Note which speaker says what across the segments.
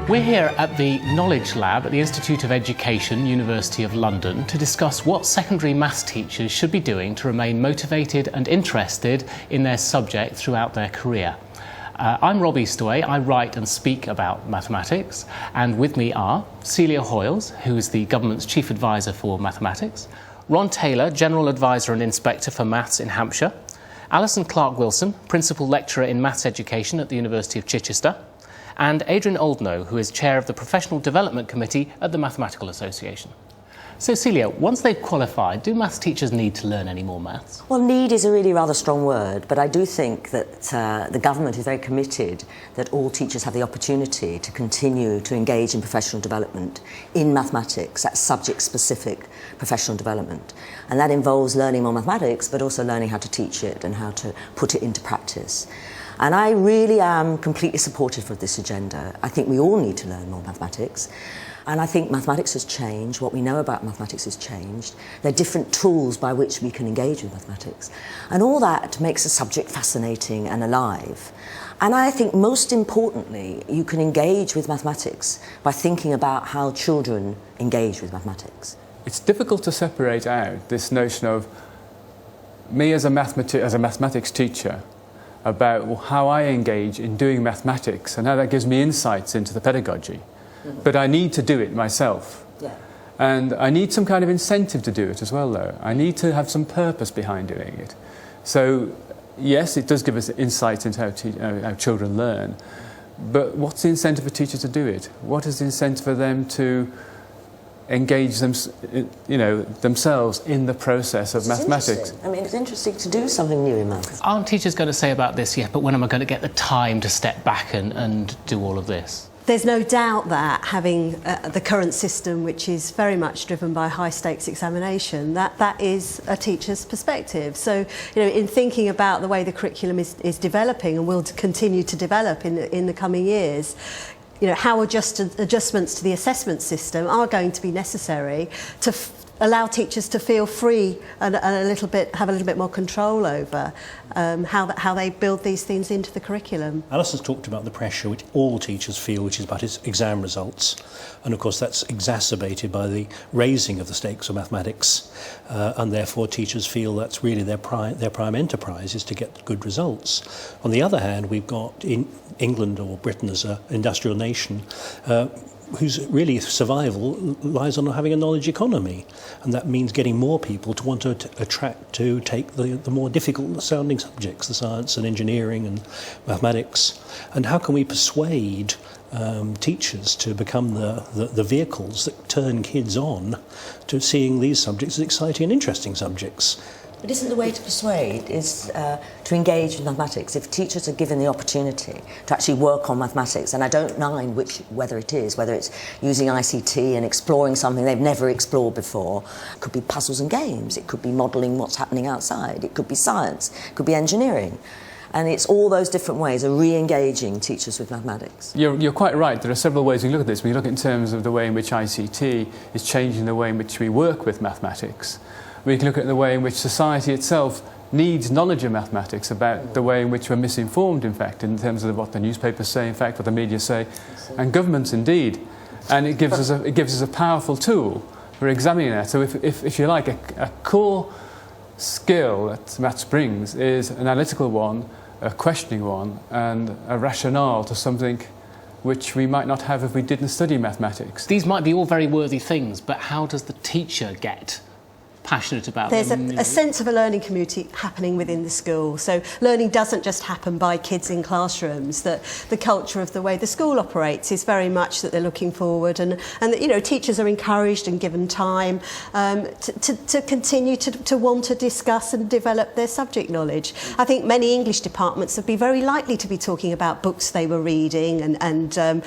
Speaker 1: We're here at the Knowledge Lab at the Institute of Education, University of London, to discuss what secondary maths teachers should be doing to remain motivated and interested in their subject throughout their career. I'm Rob Eastaway. I write and speak about mathematics, and with me are Celia Hoyles, who is the government's Chief Advisor for Mathematics, Ron Taylor, General Advisor and Inspector for Maths in Hampshire, Alison Clark-Wilson, Principal Lecturer in Maths Education at the University of Chichester, and Adrian Oldknow, who is Chair of the Professional Development Committee at the Mathematical Association. So Celia, once they've qualified, do maths teachers need to learn any more maths?
Speaker 2: Well, need is a really rather strong word, but I do think that the government is very committed that all teachers have the opportunity to continue to engage in professional development in mathematics, that's subject-specific professional development. And that involves learning more mathematics, but also learning how to teach it and how to put it into practice. And I really am completely supportive of this agenda. I think we all need to learn more mathematics. And I think mathematics has changed. What we know about mathematics has changed. There are different tools by which we can engage with mathematics. And all that makes the subject fascinating and alive. And I think most importantly, you can engage with mathematics by thinking about how children engage with mathematics.
Speaker 3: It's difficult to separate out this notion of me as a mathematics teacher about how I engage in doing mathematics and how that gives me insights into the pedagogy. Mm-hmm. But I need to do it myself. Yeah. And I need some kind of incentive to do it as well, though. I need to have some purpose behind doing it. So, yes, it does give us insights into how children learn, but what's the incentive for teachers to do it? What is the incentive for them to engage themselves in the process of mathematics?
Speaker 2: I mean, it's interesting to do something new in maths.
Speaker 1: Aren't teachers going to say about this, yeah, but when am I going to get the time to step back and do all of this?
Speaker 4: There's no doubt that having the current system, which is very much driven by high-stakes examination, that is a teacher's perspective. So, in thinking about the way the curriculum is developing and will continue to develop in the coming years, how adjustments to the assessment system are going to be necessary to allow teachers to feel free and have a little bit more control over how they build these things into the curriculum.
Speaker 5: Alison's talked about the pressure which all teachers feel, which is about its exam results, and of course that's exacerbated by the raising of the stakes of mathematics, and therefore teachers feel that's really their prime enterprise is to get good results. On the other hand, we've got in England, or Britain as an industrial nation, whose really survival lies on having a knowledge economy, and that means getting more people to want to attract to take the more difficult sounding subjects, the science and engineering and mathematics. And how can we persuade teachers to become the vehicles that turn kids on to seeing these subjects as exciting and interesting subjects?
Speaker 2: But isn't the way to persuade is to engage with mathematics? If teachers are given the opportunity to actually work on mathematics, and I don't mind whether it's using ICT and exploring something they've never explored before. It could be puzzles and games, it could be modelling what's happening outside, it could be science, it could be engineering. And it's all those different ways of re-engaging teachers with mathematics.
Speaker 3: You're quite right. There are several ways we look at this. We look in terms of the way in which ICT is changing the way in which we work with mathematics. We can look at the way in which society itself needs knowledge of mathematics, about the way in which we're misinformed, in fact, in terms of what the newspapers say, in fact, what the media say, and governments indeed. And it gives us a powerful tool for examining that. So if you like, a core skill that maths brings is an analytical one, a questioning one, and a rationale to something which we might not have if we didn't study mathematics.
Speaker 1: These might be all very worthy things, but how does the teacher get passionate about
Speaker 4: There's
Speaker 1: them?
Speaker 4: a sense of a learning community happening within the school. So learning doesn't just happen by kids in classrooms. That the culture of the way the school operates is very much that they're looking forward, and teachers are encouraged and given time to continue to want to discuss and develop their subject knowledge. I think many English departments would be very likely to be talking about books they were reading and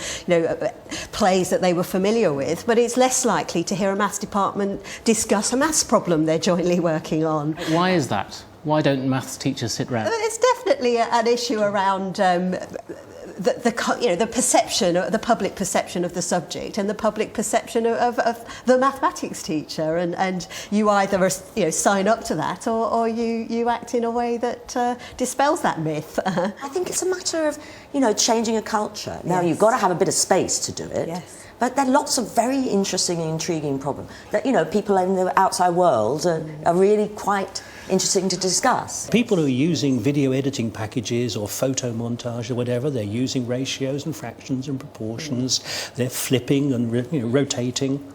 Speaker 4: plays that they were familiar with, but it's less likely to hear a maths department discuss a maths problem they're jointly working on.
Speaker 1: Why is that? Why don't maths teachers sit round?
Speaker 4: It's definitely an issue around the perception, the public perception of the subject and the public perception of the mathematics teacher, and you either sign up to that or you act in a way that dispels that myth.
Speaker 2: I think it's a matter of changing a culture. Now
Speaker 4: Yes.
Speaker 2: you've got to have a bit of space to do it.
Speaker 4: Yes.
Speaker 2: But there are lots of very interesting and intriguing problems that people in the outside world are really quite interesting to discuss.
Speaker 5: People who are using video editing packages or photo montage or whatever, they're using ratios and fractions and proportions, they're flipping and rotating.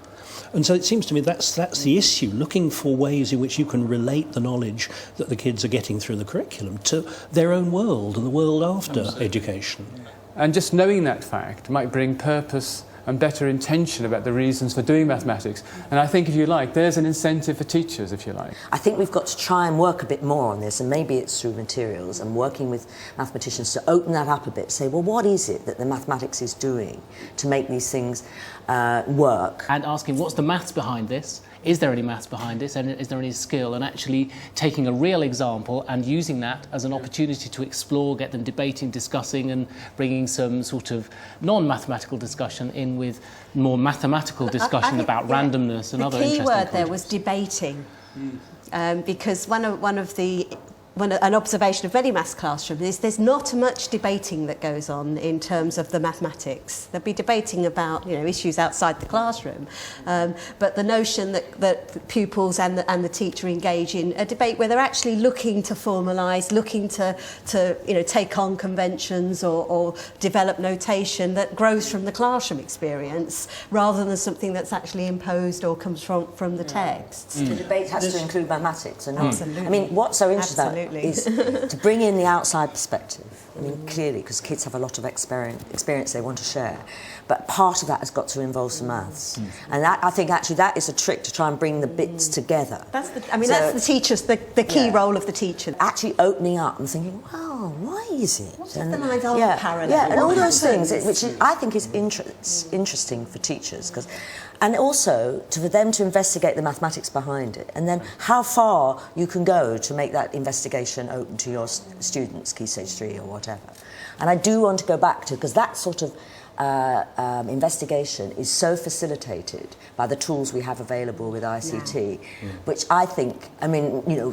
Speaker 5: And so it seems to me that's the issue, looking for ways in which you can relate the knowledge that the kids are getting through the curriculum to their own world and the world after education.
Speaker 3: And just knowing that fact might bring purpose and better intention about the reasons for doing mathematics. And I think, if you like, there's an incentive for teachers, if you like.
Speaker 2: I think we've got to try and work a bit more on this, and maybe it's through materials and working with mathematicians to open that up a bit, say, well, what is it that the mathematics is doing to make these things work?
Speaker 1: And asking, what's the maths behind this? Is there any maths behind this, and is there any skill? And actually taking a real example and using that as an opportunity to explore, get them debating, discussing, and bringing some sort of non-mathematical discussion in with more mathematical discussion about randomness and other interesting
Speaker 4: The key word there
Speaker 1: concepts.
Speaker 4: was debating, because an observation of many maths classrooms is there's not much debating that goes on in terms of the mathematics. They'll be debating about issues outside the classroom, but the notion that pupils and the teacher engage in a debate where they're actually looking to formalise, looking to take on conventions or develop notation that grows from the classroom experience rather than something that's actually imposed or comes from the texts.
Speaker 2: The debate has to include mathematics. And
Speaker 4: Absolutely.
Speaker 2: I mean, what's so interesting about
Speaker 4: Absolutely.
Speaker 2: is to bring in the outside perspective. I mean, clearly, because kids have a lot of experience they want to share, but part of that has got to involve some maths. And that, I think, actually, that is a trick to try and bring the bits together.
Speaker 4: That's the teacher's, the key role of the teacher.
Speaker 2: Actually opening up and thinking, well, why is it?
Speaker 4: What if the lines aren't parallel?
Speaker 2: Yeah, and all
Speaker 4: What
Speaker 2: those things,
Speaker 4: happens?
Speaker 2: which I think is interesting for teachers, and also for them to investigate the mathematics behind it, and then how far you can go to make that investigation open to your students, Key Stage 3 or whatever. And I do want to go back to, because that sort of investigation is so facilitated by the tools we have available with ICT, which I think,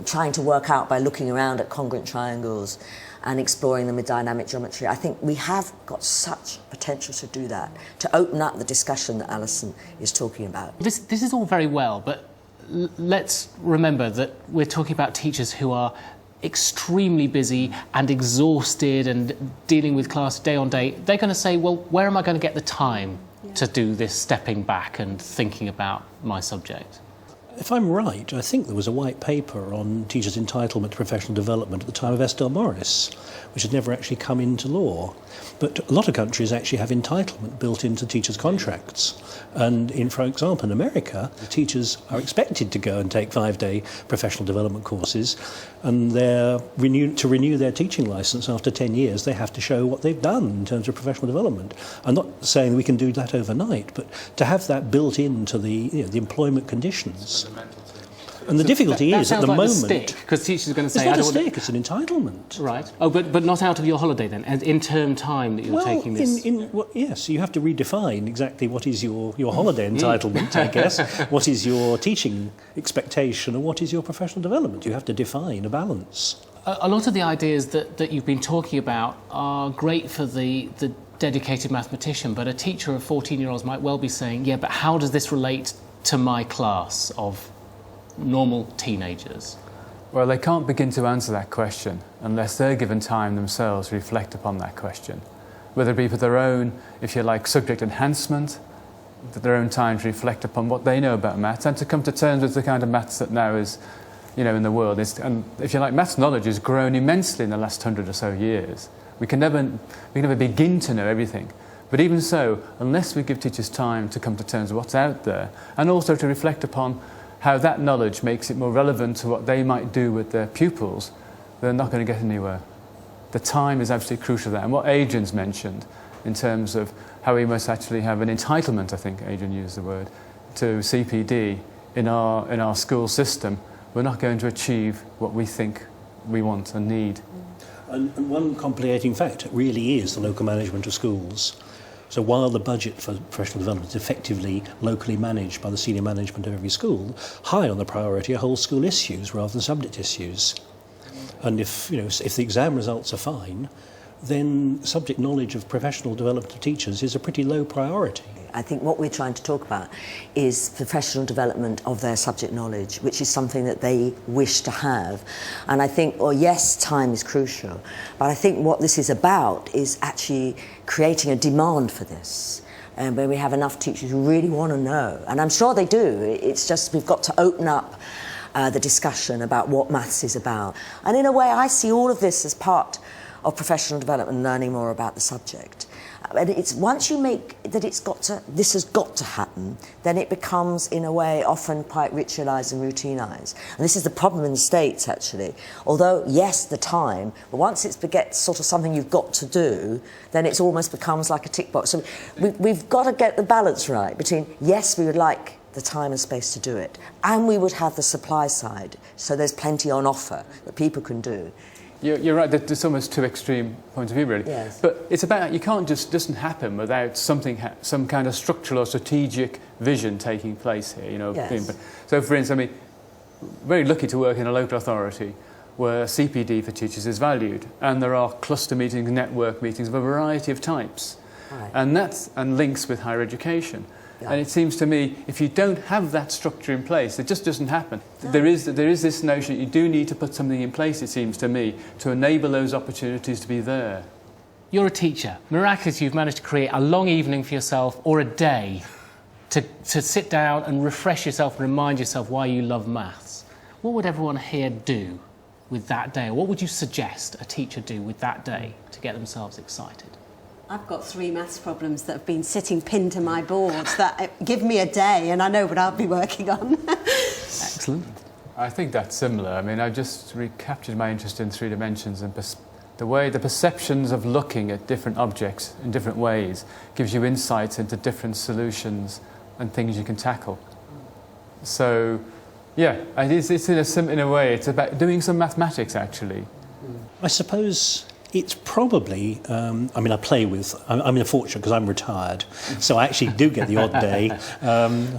Speaker 2: trying to work out by looking around at congruent triangles and exploring them with dynamic geometry, I think we have got such potential to do that, to open up the discussion that Alison is talking about.
Speaker 1: This is all very well, but let's remember that we're talking about teachers who are extremely busy and exhausted and dealing with class day on day. They're going to say, well, where am I going to get the time to do this stepping back and thinking about my subject?
Speaker 5: If I'm right, I think there was a white paper on teachers' entitlement to professional development at the time of Estelle Morris, which has never actually come into law. But a lot of countries actually have entitlement built into teachers' contracts. And for example, in America, the teachers are expected to go and take 5-day professional development courses, and to renew their teaching licence after 10 years, they have to show what they've done in terms of professional development. I'm not saying we can do that overnight, but to have that built into the employment conditions. And the difficulty is, at the moment,
Speaker 1: because teachers are going to say,
Speaker 5: it's not a stick, it's an entitlement.
Speaker 1: Right. Oh, but not out of your holiday then, and in term time that you're taking this.
Speaker 5: Yes, you have to redefine exactly what is your holiday entitlement, I guess, what is your teaching expectation, and what is your professional development. You have to define a balance.
Speaker 1: A lot of the ideas that you've been talking about are great for the dedicated mathematician, but a teacher of 14-year-olds might well be saying, yeah, but how does this relate to my class of normal teenagers?
Speaker 3: Well, they can't begin to answer that question unless they're given time themselves to reflect upon that question, whether it be for their own, if you like, subject enhancement, for their own time to reflect upon what they know about maths and to come to terms with the kind of maths that now is, in the world. And if you like, maths knowledge has grown immensely in the last 100 or so years. We can never begin to know everything. But even so, unless we give teachers time to come to terms with what's out there, and also to reflect upon how that knowledge makes it more relevant to what they might do with their pupils, they're not going to get anywhere. The time is absolutely crucial there. And what Adrian's mentioned in terms of how we must actually have an entitlement, I think Adrian used the word, to CPD in our school system, we're not going to achieve what we think we want and need.
Speaker 5: And one complicating factor really is the local management of schools. So while the budget for professional development is effectively locally managed by the senior management of every school, high on the priority are whole school issues rather than subject issues. And if the exam results are fine, then subject knowledge of professional development of teachers is a pretty low priority.
Speaker 2: I think what we're trying to talk about is professional development of their subject knowledge, which is something that they wish to have. And I think, yes, time is crucial, but I think what this is about is actually creating a demand for this. And where we have enough teachers who really want to know, and I'm sure they do. It's just we've got to open up the discussion about what maths is about. And in a way, I see all of this as part of professional development and learning more about the subject. And it's once you make that this has got to happen, then it becomes, in a way, often quite ritualised and routinized. And this is the problem in the States, actually. Although, yes, the time, but once it begets sort of something you've got to do, then it almost becomes like a tick box. So we've got to get the balance right between, yes, we would like the time and space to do it, and we would have the supply side, so there's plenty on offer that people can do.
Speaker 3: You're right, there's almost two extreme points of view, really.
Speaker 2: Yes.
Speaker 3: But it's about, you can't just, doesn't happen without some kind of structural or strategic vision taking place here,
Speaker 2: Yes.
Speaker 3: So, for instance, I mean, very lucky to work in a local authority where CPD for teachers is valued, and there are cluster meetings, network meetings of a variety of types.
Speaker 2: Right.
Speaker 3: And links with higher education. Yeah. And it seems to me, if you don't have that structure in place, it just doesn't happen. No. There is this notion that you do need to put something in place, it seems to me, to enable those opportunities to be there.
Speaker 1: You're a teacher. Miraculously, you've managed to create a long evening for yourself, or a day, to sit down and refresh yourself and remind yourself why you love maths. What would everyone here do with that day? Or what would you suggest a teacher do with that day to get themselves excited?
Speaker 4: I've got 3 maths problems that have been sitting pinned to my boards that give me a day and I know what I'll be working on.
Speaker 1: Excellent.
Speaker 3: I think that's similar. I mean, I've just recaptured my interest in 3 dimensions, and the perceptions of looking at different objects in different ways gives you insights into different solutions and things you can tackle. So, yeah, it's in a way, it's about doing some mathematics, actually.
Speaker 5: I suppose it's probably, I play with, I'm fortunate because I'm retired, so I actually do get the odd day,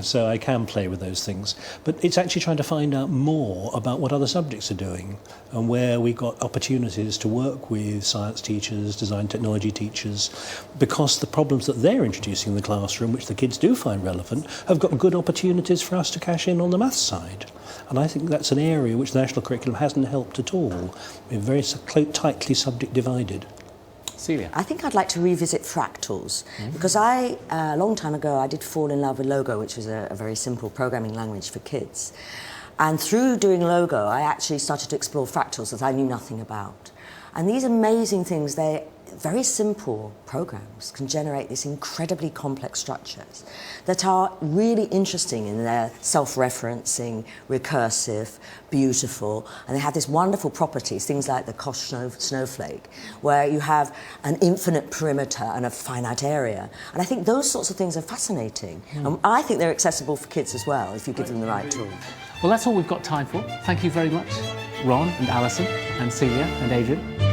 Speaker 5: so I can play with those things. But it's actually trying to find out more about what other subjects are doing and where we've got opportunities to work with science teachers, design technology teachers, because the problems that they're introducing in the classroom, which the kids do find relevant, have got good opportunities for us to cash in on the maths side. And I think that's an area which the national curriculum hasn't helped at all. We're very tightly subject divided.
Speaker 1: Celia?
Speaker 2: I think I'd like to revisit fractals, because a long time ago, I did fall in love with Logo, which was a very simple programming language for kids. And through doing Logo, I actually started to explore fractals that I knew nothing about. And these amazing things, they're very simple programs, can generate these incredibly complex structures that are really interesting in their self-referencing, recursive, beautiful, and they have this wonderful properties, things like the Koch snowflake, where you have an infinite perimeter and a finite area. And I think those sorts of things are fascinating. And I think they're accessible for kids as well, if you give them the right tool.
Speaker 1: Well, that's all we've got time for. Thank you very much, Ron and Alison and Celia and Adrian.